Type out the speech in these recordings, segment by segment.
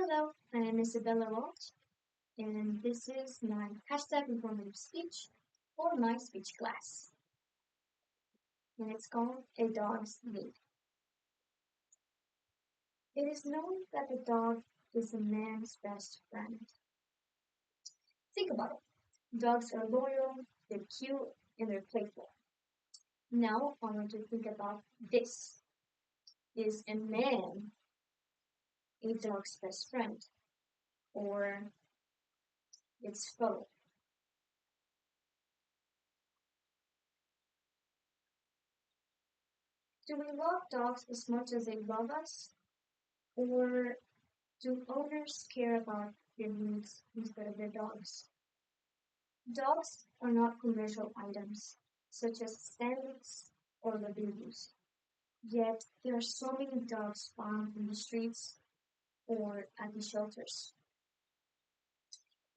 Hello, I am Isabella Welch, and this is my hashtag informative speech for my speech class, and it's called A Dog's Need. It is known that the dog is a man's best friend. Think about it. Dogs are loyal, they're cute, and they're playful. Now I want you to think about this. Is a man a dog's best friend or its foe? Do we love dogs as much as they love us? Or do owners care about their needs instead of their dogs? Dogs are not commercial items, such as stands or labradoodles. Yet there are so many dogs found in the streets or at the shelters.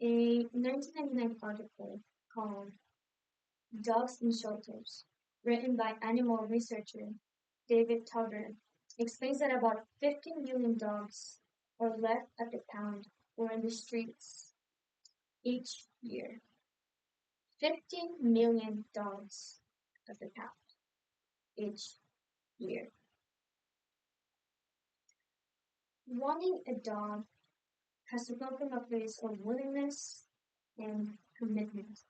A 1999 article called Dogs in Shelters, written by animal researcher David Tauber, explains that about 15 million dogs are left at the pound or in the streets each year. 15 million dogs at the pound each year. Wanting a dog has to come from a place of willingness and commitment.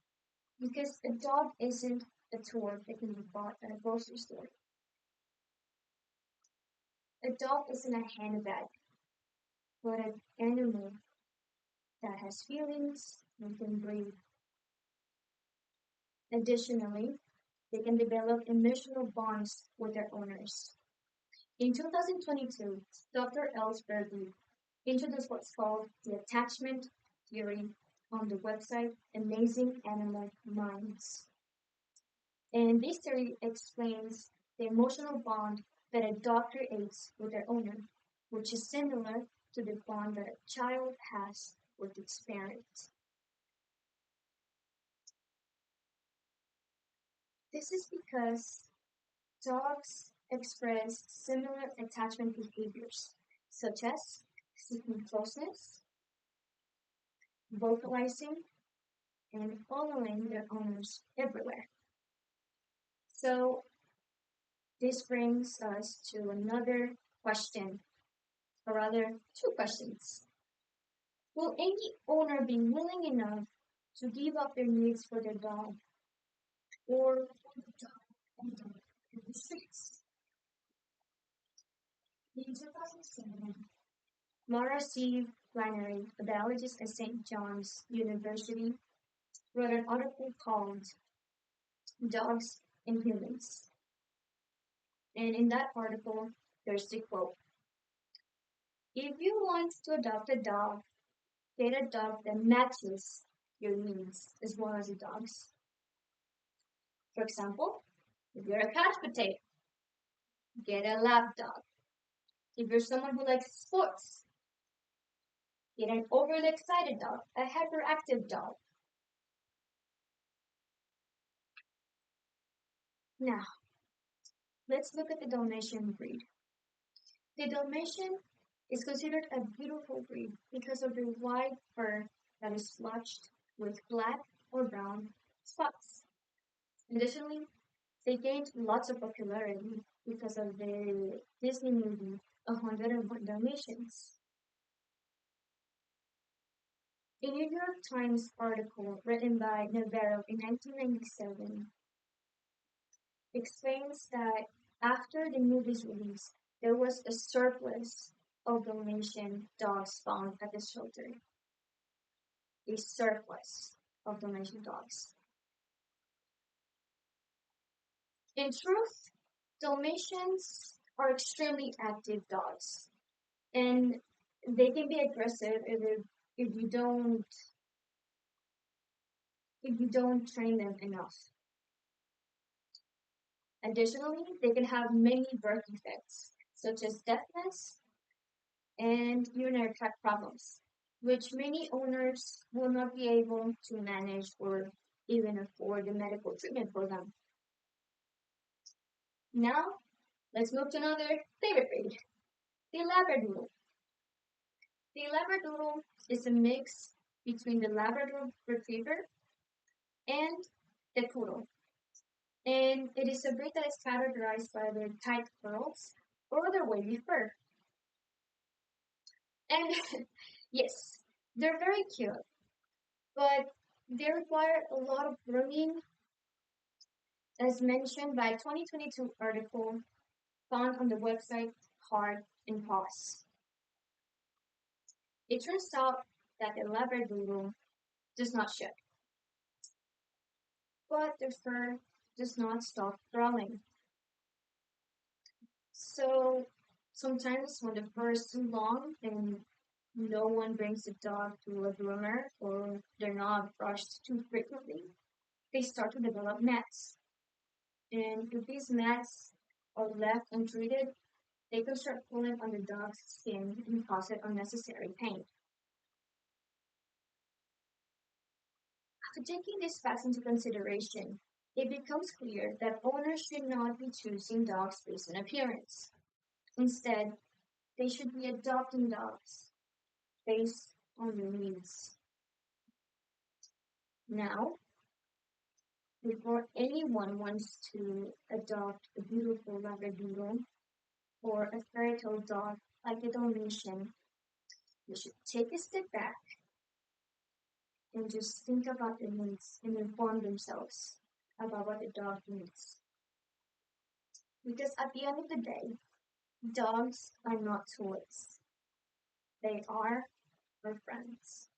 Because a dog isn't a toy that can be bought at a grocery store. A dog isn't a handbag, but an animal that has feelings and can breathe. Additionally, they can develop emotional bonds with their owners. In 2022, Dr. Ellsberg introduced what's called the attachment theory on the website Amazing Animal Minds. And this theory explains the emotional bond that a dog creates with their owner, which is similar to the bond that a child has with its parent. This is because dogs express similar attachment behaviors, such as seeking closeness, vocalizing, and following their owners everywhere. So this brings us to another question, or rather, two questions. Will any owner be willing enough to give up their needs for their dog, or will the dog end up in the streets? In 2007, Mara C. Flannery, a biologist at St. John's University, wrote an article called Dogs and Humans. And in that article, there's the quote: If you want to adopt a dog, get a dog that matches your needs as well as the dog's. For example, if you're a couch potato, get a lap dog. If you're someone who likes sports, get an overly excited dog, a hyperactive dog. Now, let's look at the Dalmatian breed. The Dalmatian is considered a beautiful breed because of the white fur that is splotched with black or brown spots. Additionally, they gained lots of popularity because of the Disney movie 101 Dalmatians. A New York Times article written by Navarro in 1997 explains that after the movie's release, there was a surplus of Dalmatian dogs found at the shelter. A surplus of Dalmatian dogs. In truth, Dalmatians are extremely active dogs, and they can be aggressive if you don't if you don't train them enough. Additionally, they can have many birth defects, such as deafness and urinary tract problems, which many owners will not be able to manage or even afford the medical treatment for them. Now, let's move to another favorite breed, the Labradoodle. The A Labradoodle is a mix between the Labrador Retriever and the Poodle, and it is a breed that is characterized by their tight curls or their wavy fur. And yes, they're very cute, but they require a lot of grooming, as mentioned by a 2022 article found on the website Hard and Paws. It turns out that the Labradoodle does not shed, but the fur does not stop growing. So sometimes when the fur is too long and no one brings the dog to a groomer or they're not brushed too frequently, they start to develop mats. And if these mats are left untreated, they can start pulling on the dog's skin and cause it unnecessary pain. After taking these facts into consideration, it becomes clear that owners should not be choosing dogs based on appearance. Instead, they should be adopting dogs based on their needs. Now, before anyone wants to adopt a beautiful Labradoodle or a fairy tale dog like the Dalmatian, they should take a step back and just think about their needs and inform themselves about what the dog needs. Because at the end of the day, dogs are not toys. They are our friends.